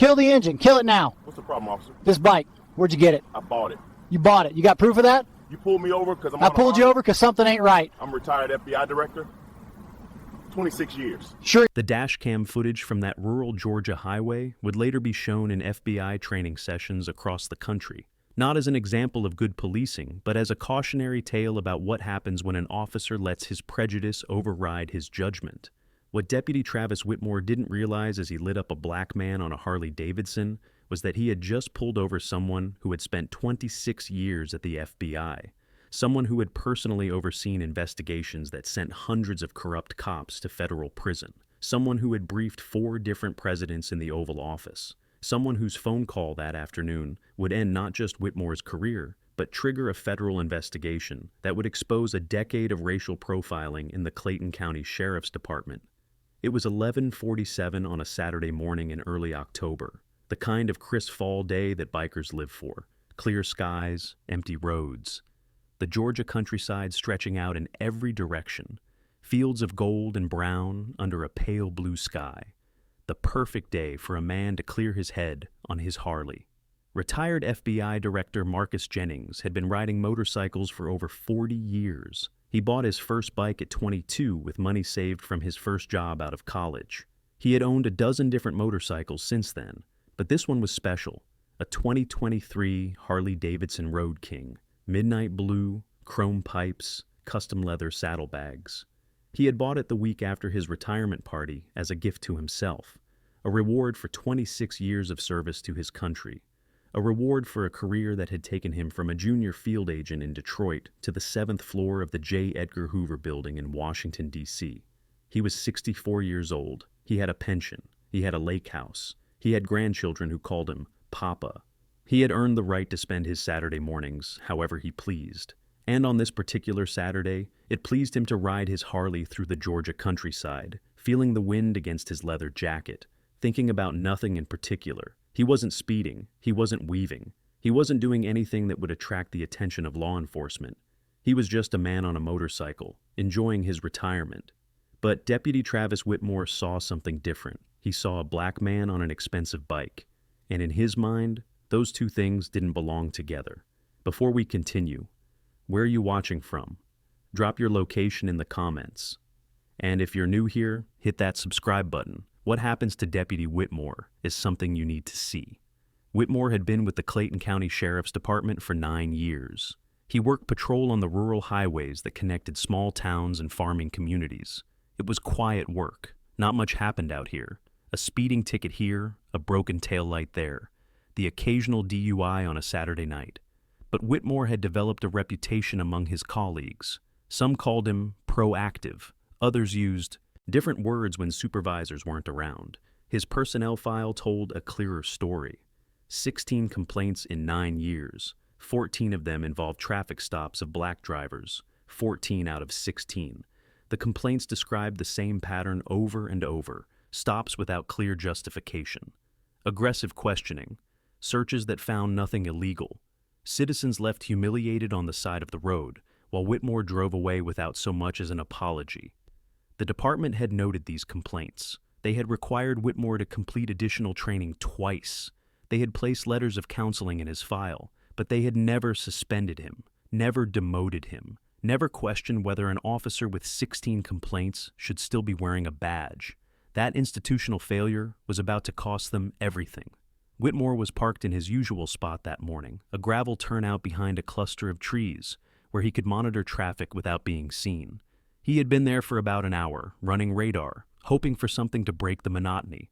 Kill the engine. Kill it now. What's the problem, officer? This bike. Where'd you get it? I bought it. You bought it. You got proof of that? You pulled me over because I pulled you over because something ain't right. I'm a retired FBI director. 26 years. Sure. The dash cam footage from that rural Georgia highway would later be shown in FBI training sessions across the country, not as an example of good policing, but as a cautionary tale about what happens when an officer lets his prejudice override his judgment. What Deputy Travis Whitmore didn't realize as he lit up a black man on a Harley-Davidson was that he had just pulled over someone who had spent 26 years at the FBI. Someone who had personally overseen investigations that sent hundreds of corrupt cops to federal prison. Someone who had briefed 4 different presidents in the Oval Office. Someone whose phone call that afternoon would end not just Whitmore's career, but trigger a federal investigation that would expose a decade of racial profiling in the Clayton County Sheriff's Department. It was 11:47 on a Saturday morning in early October, the kind of crisp fall day that bikers live for. Clear skies, empty roads. The Georgia countryside stretching out in every direction, fields of gold and brown under a pale blue sky. The perfect day for a man to clear his head on his Harley. Retired FBI Director Marcus Jennings had been riding motorcycles for over 40 years. He bought his first bike at 22 with money saved from his first job out of college. He had owned a dozen different motorcycles since then, but this one was special, a 2023 Harley-Davidson Road King. Midnight blue, chrome pipes, custom leather saddlebags. He had bought it the week after his retirement party as a gift to himself, a reward for 26 years of service to his country, a reward for a career that had taken him from a junior field agent in Detroit to the 7th floor of the J. Edgar Hoover Building in Washington, D.C. He was 64 years old. He had a pension. He had a lake house. He had grandchildren who called him Papa. He had earned the right to spend his Saturday mornings however he pleased. And on this particular Saturday, it pleased him to ride his Harley through the Georgia countryside, feeling the wind against his leather jacket, thinking about nothing in particular. He wasn't speeding. He wasn't weaving. He wasn't doing anything that would attract the attention of law enforcement. He was just a man on a motorcycle, enjoying his retirement. But Deputy Travis Whitmore saw something different. He saw a black man on an expensive bike. And in his mind, those two things didn't belong together. Before we continue, where are you watching from? Drop your location in the comments. And if you're new here, hit that subscribe button. What happens to Deputy Whitmore is something you need to see. Whitmore had been with the Clayton County Sheriff's Department for 9 years. He worked patrol on the rural highways that connected small towns and farming communities. It was quiet work. Not much happened out here. A speeding ticket here, a broken taillight there. The occasional DUI on a Saturday night. But Whitmore had developed a reputation among his colleagues. Some called him proactive. Others used different words when supervisors weren't around. His personnel file told a clearer story. 16 complaints in 9 years. 14 of them involved traffic stops of black drivers. 14 out of 16. The complaints described the same pattern over and over. Stops without clear justification. Aggressive questioning. Searches that found nothing illegal. Citizens left humiliated on the side of the road, while Whitmore drove away without so much as an apology. The department had noted these complaints. They had required Whitmore to complete additional training twice. They had placed letters of counseling in his file, but they had never suspended him, never demoted him, never questioned whether an officer with 16 complaints should still be wearing a badge. That institutional failure was about to cost them everything. Whitmore was parked in his usual spot that morning, a gravel turnout behind a cluster of trees, where he could monitor traffic without being seen. He had been there for about an hour, running radar, hoping for something to break the monotony.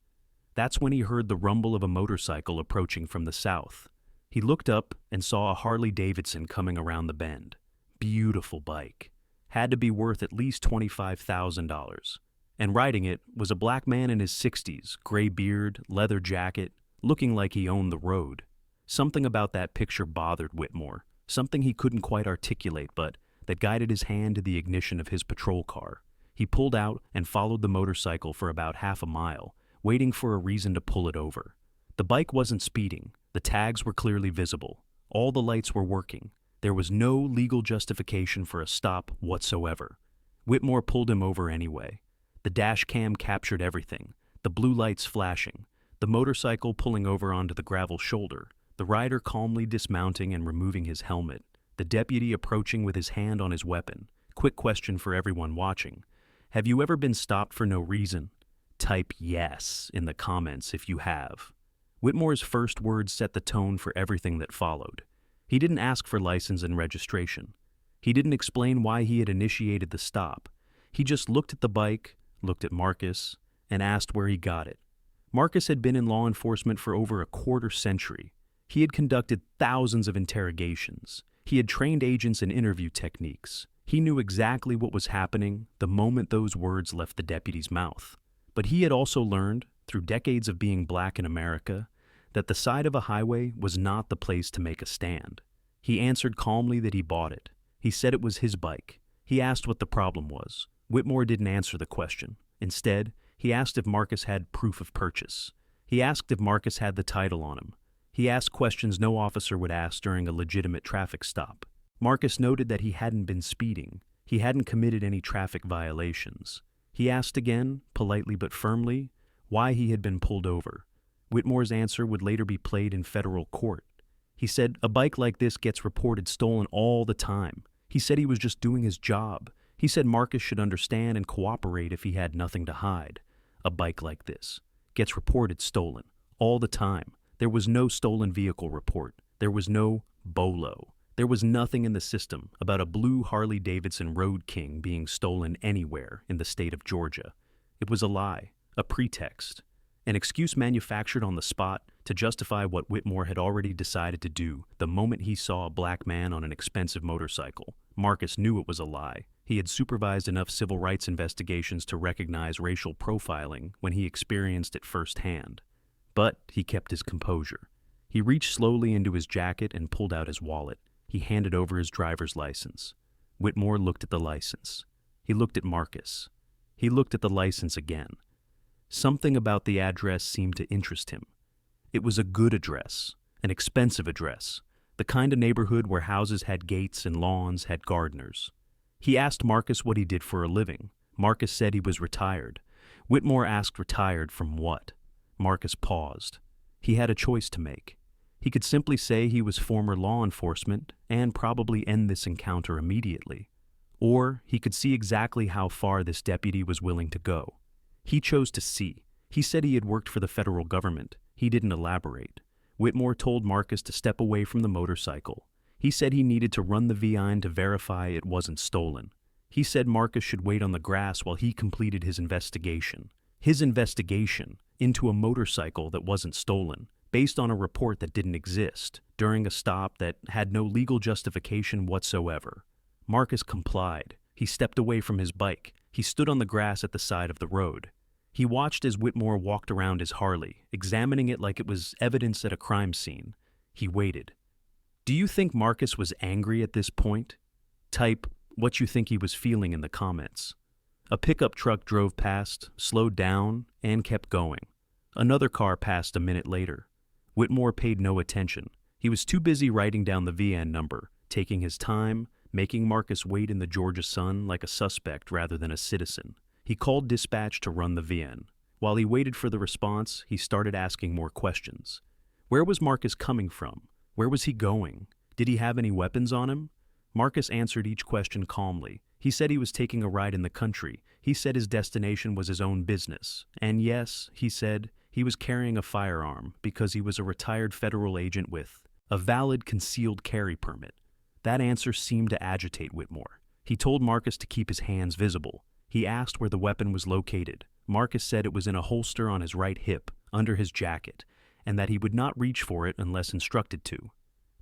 That's when he heard the rumble of a motorcycle approaching from the south. He looked up and saw a Harley-Davidson coming around the bend. Beautiful bike. Had to be worth at least $25,000. And riding it was a black man in his 60s, gray beard, leather jacket, looking like he owned the road. Something about that picture bothered Whitmore, something he couldn't quite articulate, but that guided his hand to the ignition of his patrol car. He pulled out and followed the motorcycle for about half a mile, waiting for a reason to pull it over. The bike wasn't speeding. The tags were clearly visible. All the lights were working. There was no legal justification for a stop whatsoever. Whitmore pulled him over anyway. The dash cam captured everything. The blue lights flashing. the motorcycle pulling over onto the gravel shoulder, the rider calmly dismounting and removing his helmet, the deputy approaching with his hand on his weapon. Quick question for everyone watching. Have you ever been stopped for no reason? Type yes in the comments if you have. Whitmore's first words set the tone for everything that followed. He didn't ask for license and registration. He didn't explain why he had initiated the stop. He just looked at the bike, looked at Marcus, and asked where he got it. Marcus had been in law enforcement for over a quarter century. He had conducted thousands of interrogations. He had trained agents in interview techniques. He knew exactly what was happening the moment those words left the deputy's mouth. But he had also learned, through decades of being black in America, that the side of a highway was not the place to make a stand. He answered calmly that he bought it. He said it was his bike. He asked what the problem was. Whitmore didn't answer the question. Instead, he asked if Marcus had proof of purchase. He asked if Marcus had the title on him. He asked questions no officer would ask during a legitimate traffic stop. Marcus noted that he hadn't been speeding. He hadn't committed any traffic violations. He asked again, politely but firmly, why he had been pulled over. Whitmore's answer would later be played in federal court. He said, "A bike like this gets reported stolen all the time." He said he was just doing his job. He said Marcus should understand and cooperate if he had nothing to hide. A bike like this gets reported stolen all the time. There was no stolen vehicle report. There was no BOLO. There was nothing in the system about a blue Harley-Davidson Road King being stolen anywhere in the state of Georgia. It was a lie, a pretext, an excuse manufactured on the spot to justify what Whitmore had already decided to do the moment he saw a black man on an expensive motorcycle. Marcus knew it was a lie. He had supervised enough civil rights investigations to recognize racial profiling when he experienced it firsthand. But he kept his composure. He reached slowly into his jacket and pulled out his wallet. He handed over his driver's license. Whitmore looked at the license. He looked at Marcus. He looked at the license again. Something about the address seemed to interest him. It was a good address, an expensive address, the kind of neighborhood where houses had gates and lawns had gardeners. He asked Marcus what he did for a living. Marcus said he was retired. Whitmore asked retired from what? Marcus paused. He had a choice to make. He could simply say he was former law enforcement and probably end this encounter immediately. Or he could see exactly how far this deputy was willing to go. He chose to see. He said he had worked for the federal government. He didn't elaborate. Whitmore told Marcus to step away from the motorcycle. He said he needed to run the V9 to verify it wasn't stolen. He said Marcus should wait on the grass while he completed his investigation. His investigation into a motorcycle that wasn't stolen, based on a report that didn't exist, during a stop that had no legal justification whatsoever. Marcus complied. He stepped away from his bike. He stood on the grass at the side of the road. He watched as Whitmore walked around his Harley, examining it like it was evidence at a crime scene. He waited. Do you think Marcus was angry at this point? Type what you think he was feeling in the comments. A pickup truck drove past, slowed down, and kept going. Another car passed a minute later. Whitmore paid no attention. He was too busy writing down the VN number, taking his time, making Marcus wait in the Georgia sun like a suspect rather than a citizen. He called dispatch to run the VN. While he waited for the response, he started asking more questions. Where was Marcus coming from? Where was he going? Did he have any weapons on him? Marcus answered each question calmly. He said he was taking a ride in the country. He said his destination was his own business. And yes, he said, he was carrying a firearm because he was a retired federal agent with a valid concealed carry permit. That answer seemed to agitate Whitmore. He told Marcus to keep his hands visible. He asked where the weapon was located. Marcus said it was in a holster on his right hip, under his jacket, and that he would not reach for it unless instructed to.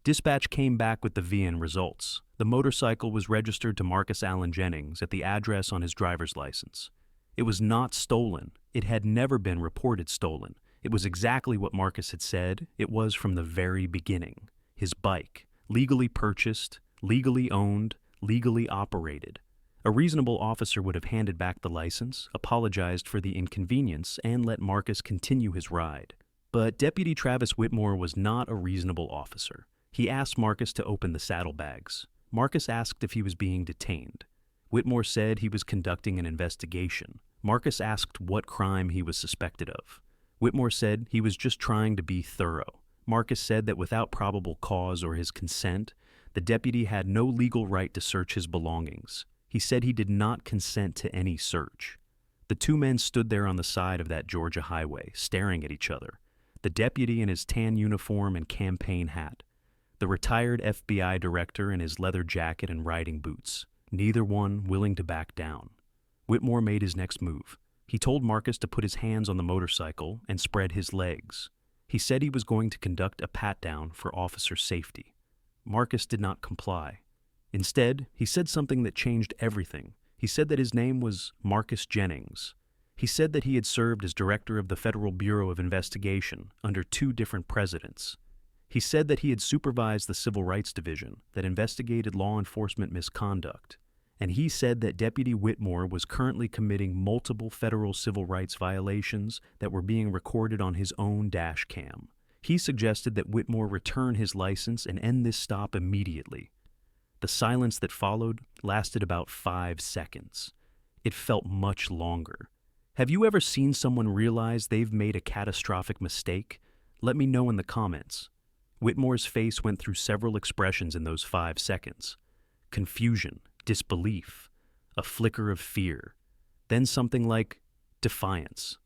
Dispatch came back with the VN results. The motorcycle was registered to Marcus Allen Jennings at the address on his driver's license. It was not stolen. It had never been reported stolen. It was exactly what Marcus had said it was from the very beginning. His bike, legally purchased, legally owned, legally operated. A reasonable officer would have handed back the license, apologized for the inconvenience, and let Marcus continue his ride. But Deputy Travis Whitmore was not a reasonable officer. He asked Marcus to open the saddlebags. Marcus asked if he was being detained. Whitmore said he was conducting an investigation. Marcus asked what crime he was suspected of. Whitmore said he was just trying to be thorough. Marcus said that without probable cause or his consent, the deputy had no legal right to search his belongings. He said he did not consent to any search. The two men stood there on the side of that Georgia highway, staring at each other. The deputy in his tan uniform and campaign hat. The retired FBI director in his leather jacket and riding boots. Neither one willing to back down. Whitmore made his next move. He told Marcus to put his hands on the motorcycle and spread his legs. He said he was going to conduct a pat-down for officer safety. Marcus did not comply. Instead, he said something that changed everything. He said that his name was Marcus Jennings. He said that he had served as director of the Federal Bureau of Investigation under 2 different presidents. He said that he had supervised the Civil Rights Division that investigated law enforcement misconduct. And he said that Deputy Whitmore was currently committing multiple federal civil rights violations that were being recorded on his own dash cam. He suggested that Whitmore return his license and end this stop immediately. The silence that followed lasted about 5 seconds. It felt much longer. Have you ever seen someone realize they've made a catastrophic mistake? Let me know in the comments. Whitmore's face went through several expressions in those 5 seconds. Confusion, disbelief, a flicker of fear, then something like defiance.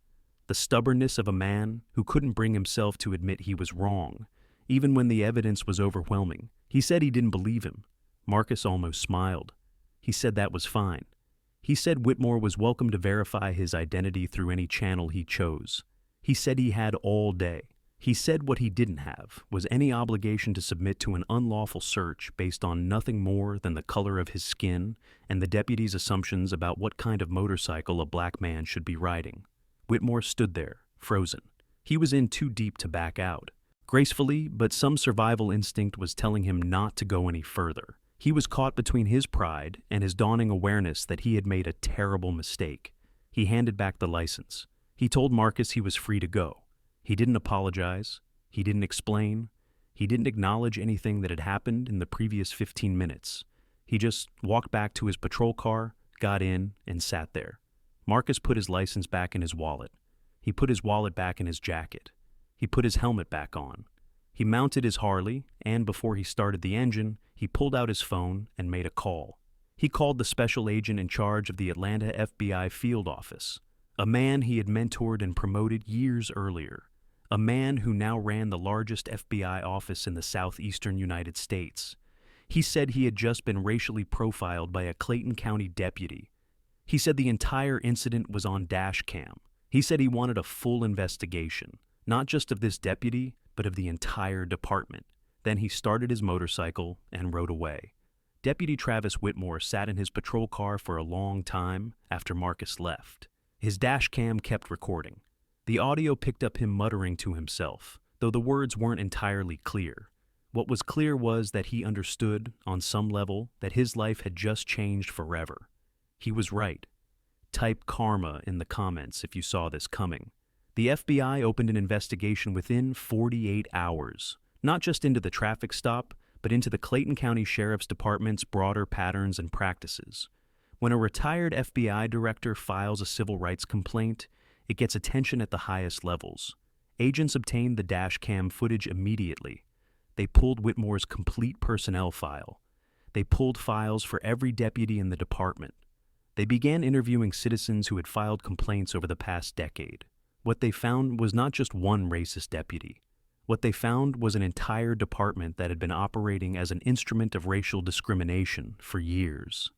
The stubbornness of a man who couldn't bring himself to admit he was wrong, even when the evidence was overwhelming. He said he didn't believe him. Marcus almost smiled. He said that was fine. He said Whitmore was welcome to verify his identity through any channel he chose. He said he had all day. He said what he didn't have was any obligation to submit to an unlawful search based on nothing more than the color of his skin and the deputy's assumptions about what kind of motorcycle a black man should be riding. Whitmore stood there, frozen. He was in too deep to back out. Gracefully, but some survival instinct was telling him not to go any further. He was caught between his pride and his dawning awareness that he had made a terrible mistake. He handed back the license. He told Marcus he was free to go. He didn't apologize. He didn't explain. He didn't acknowledge anything that had happened in the previous 15 minutes. He just walked back to his patrol car, got in, and sat there. Marcus put his license back in his wallet. He put his wallet back in his jacket. He put his helmet back on. He mounted his Harley, and before he started the engine, he pulled out his phone and made a call. He called the special agent in charge of the Atlanta FBI field office, a man he had mentored and promoted years earlier, a man who now ran the largest FBI office in the southeastern United States. He said he had just been racially profiled by a Clayton County deputy. He said the entire incident was on dash cam. He said he wanted a full investigation, not just of this deputy, but of the entire department. Then he started his motorcycle and rode away. Deputy Travis Whitmore sat in his patrol car for a long time after Marcus left. His dash cam kept recording. The audio picked up him muttering to himself, though the words weren't entirely clear. What was clear was that he understood, on some level, that his life had just changed forever. He was right. Type karma in the comments if you saw this coming. The FBI opened an investigation within 48 hours, not just into the traffic stop, but into the Clayton County Sheriff's Department's broader patterns and practices. When a retired FBI director files a civil rights complaint, it gets attention at the highest levels. Agents obtained the dash cam footage immediately. They pulled Whitmore's complete personnel file. They pulled files for every deputy in the department. They began interviewing citizens who had filed complaints over the past decade. What they found was not just one racist deputy. What they found was an entire department that had been operating as an instrument of racial discrimination for years.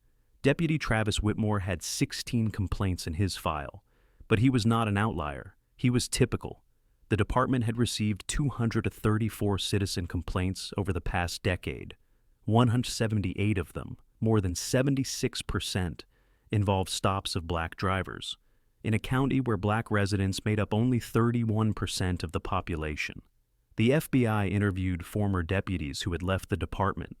Deputy Travis Whitmore had 16 complaints in his file, but he was not an outlier. He was typical. The department had received 234 citizen complaints over the past decade. 178 of them, more than 76%, involved stops of black drivers, in a county where black residents made up only 31% of the population. The FBI interviewed former deputies who had left the department.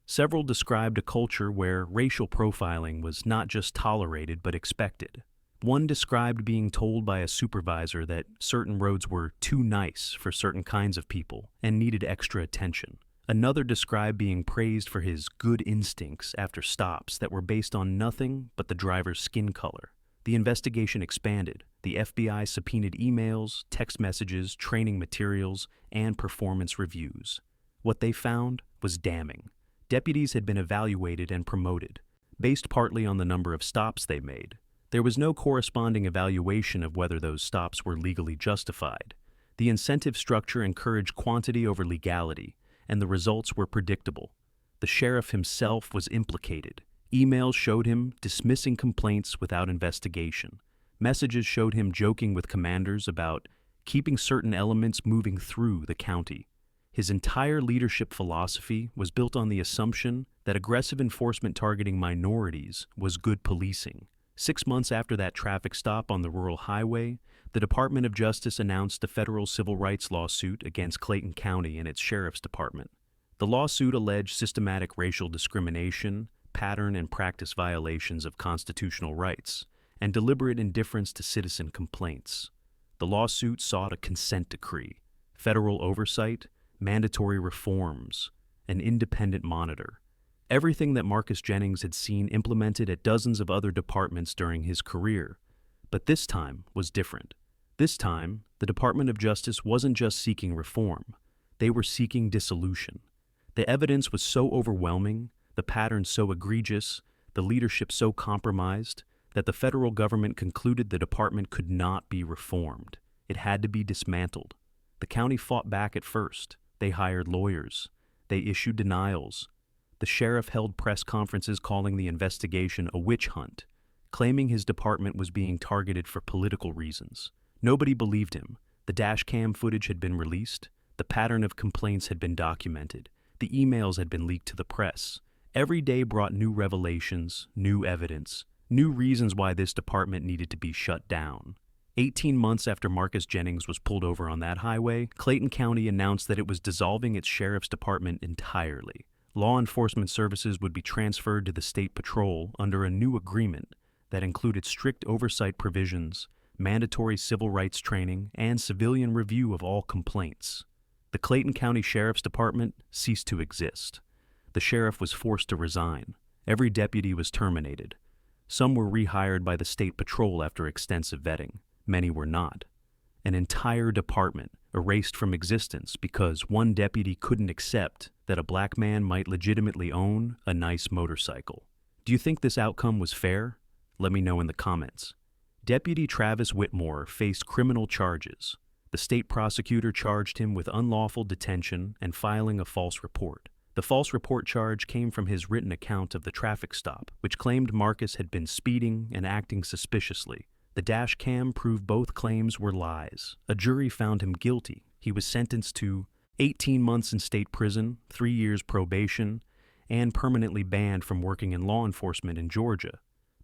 Several described a culture where racial profiling was not just tolerated but expected. One described being told by a supervisor that certain roads were too nice for certain kinds of people and needed extra attention. Another described being praised for his good instincts after stops that were based on nothing but the driver's skin color. The investigation expanded. The FBI subpoenaed emails, text messages, training materials, and performance reviews. What they found was damning. Deputies had been evaluated and promoted, based partly on the number of stops they made. There was no corresponding evaluation of whether those stops were legally justified. The incentive structure encouraged quantity over legality, and the results were predictable. The sheriff himself was implicated. Emails showed him dismissing complaints without investigation. Messages showed him joking with commanders about keeping certain elements moving through the county. His entire leadership philosophy was built on the assumption that aggressive enforcement targeting minorities was good policing. 6 months after that traffic stop on the rural highway, the Department of Justice announced a federal civil rights lawsuit against Clayton County and its sheriff's department. The lawsuit alleged systematic racial discrimination, pattern and practice violations of constitutional rights, and deliberate indifference to citizen complaints. The lawsuit sought a consent decree, federal oversight, mandatory reforms, an independent monitor. Everything that Marcus Jennings had seen implemented at dozens of other departments during his career. But this time was different. This time, the Department of Justice wasn't just seeking reform. They were seeking dissolution. The evidence was so overwhelming, the pattern so egregious, the leadership so compromised, that the federal government concluded the department could not be reformed. It had to be dismantled. The county fought back at first. They hired lawyers. They issued denials. The sheriff held press conferences calling the investigation a witch hunt, claiming his department was being targeted for political reasons. Nobody believed him. The dashcam footage had been released. The pattern of complaints had been documented. The emails had been leaked to the press. Every day brought new revelations, new evidence, new reasons why this department needed to be shut down. 18 months after Marcus Jennings was pulled over on that highway, Clayton County announced that it was dissolving its sheriff's department entirely. Law enforcement services would be transferred to the state patrol under a new agreement that included strict oversight provisions, mandatory civil rights training, and civilian review of all complaints. The Clayton County Sheriff's Department ceased to exist. The sheriff was forced to resign. Every deputy was terminated. Some were rehired by the state patrol after extensive vetting. Many were not. An entire department erased from existence because one deputy couldn't accept that a black man might legitimately own a nice motorcycle. Do you think this outcome was fair? Let me know in the comments. Deputy Travis Whitmore faced criminal charges. The state prosecutor charged him with unlawful detention and filing a false report. The false report charge came from his written account of the traffic stop, which claimed Marcus had been speeding and acting suspiciously. The dash cam proved both claims were lies. A jury found him guilty. He was sentenced to 18 months in state prison, 3 years probation, and permanently banned from working in law enforcement in Georgia.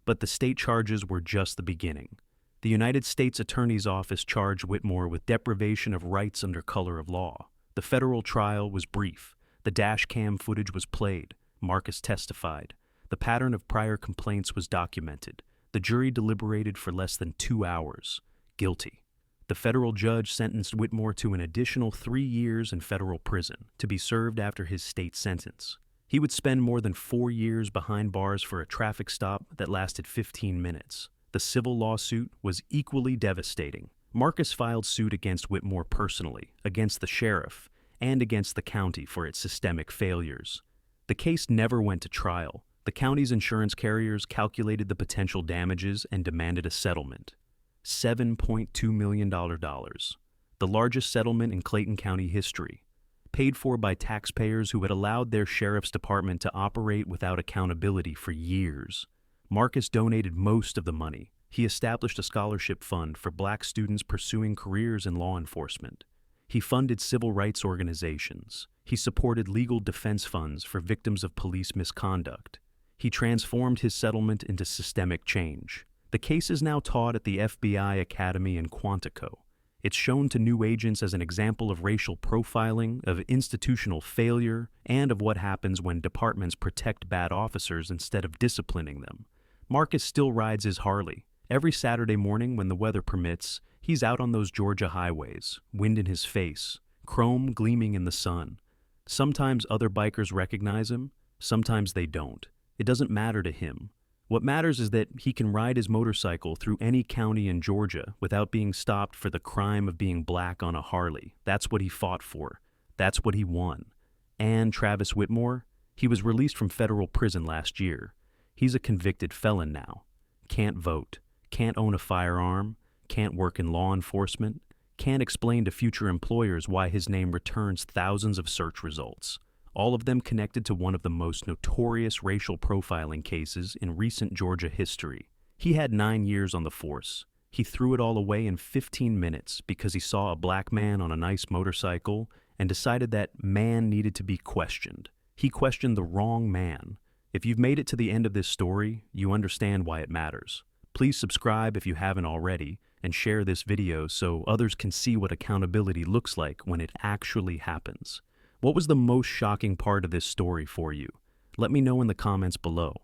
But the state charges were just the beginning. The United States Attorney's Office charged Whitmore with deprivation of rights under color of law. The federal trial was brief. The dash cam footage was played. Marcus testified. The pattern of prior complaints was documented. The jury deliberated for less than 2 hours. Guilty. The federal judge sentenced Whitmore to an additional 3 years in federal prison to be served after his state sentence. He would spend more than 4 years behind bars for a traffic stop that lasted 15 minutes. The civil lawsuit was equally devastating. Marcus filed suit against Whitmore personally, against the sheriff, and against the county for its systemic failures. The case never went to trial. The county's insurance carriers calculated the potential damages and demanded a settlement. $7.2 million. The largest settlement in Clayton County history. Paid for by taxpayers who had allowed their sheriff's department to operate without accountability for years. Marcus donated most of the money. He established a scholarship fund for black students pursuing careers in law enforcement. He funded civil rights organizations. He supported legal defense funds for victims of police misconduct. He transformed his settlement into systemic change. The case is now taught at the FBI Academy in Quantico. It's shown to new agents as an example of racial profiling, of institutional failure, and of what happens when departments protect bad officers instead of disciplining them. Marcus still rides his Harley. Every Saturday morning when the weather permits, he's out on those Georgia highways, wind in his face, chrome gleaming in the sun. Sometimes other bikers recognize him, sometimes they don't. It doesn't matter to him. What matters is that he can ride his motorcycle through any county in Georgia without being stopped for the crime of being black on a Harley. That's what he fought for. That's what he won. And Travis Whitmore, he was released from federal prison last year. He's a convicted felon now. Can't vote, can't own a firearm, can't work in law enforcement, can't explain to future employers why his name returns thousands of search results, all of them connected to one of the most notorious racial profiling cases in recent Georgia history. He had 9 years on the force. He threw it all away in 15 minutes because he saw a black man on a nice motorcycle and decided that man needed to be questioned. He questioned the wrong man. If you've made it to the end of this story, you understand why it matters. Please subscribe if you haven't already, and share this video so others can see what accountability looks like when it actually happens. What was the most shocking part of this story for you? Let me know in the comments below.